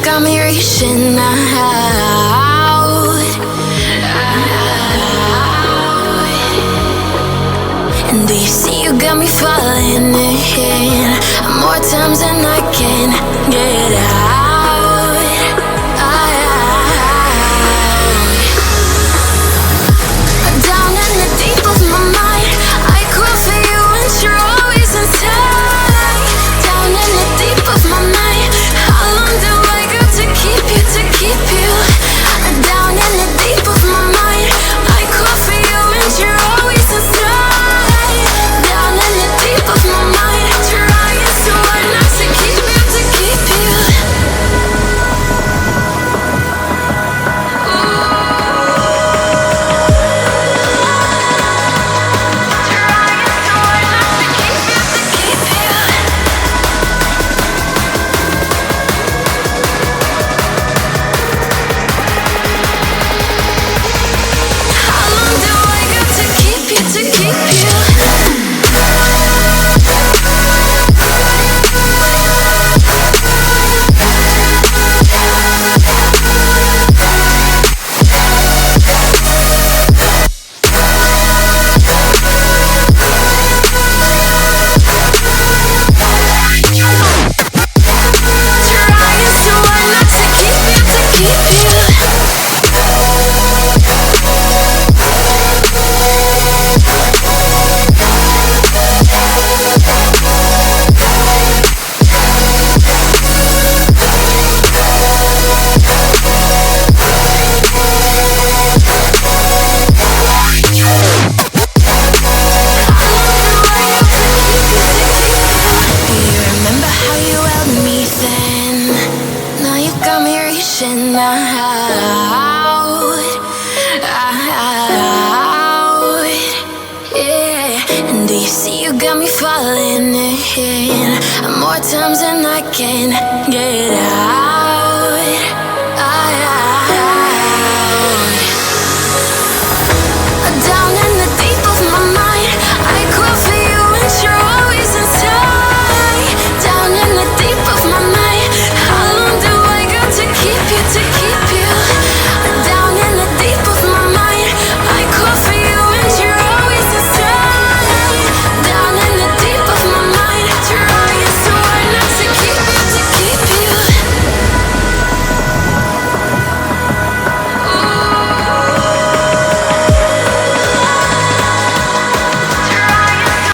got me reaching out. And do you see you got me falling in more times than I can get out. Down in the deep of my mind, I call for you and you're always inside. Down in the deep of my mind, how long do I got to keep you, to keep you? Down in the deep of my mind, I call for you and you're always inside. Down in the deep of my mind, trying so hard not to keep you, to keep you. How long do I got to keep you, to keep you? Trying so hard not to keep you, to keep you. Do you remember how you held me then? Now you got me reaching out, yeah. And do you see you got me falling in more times than I can get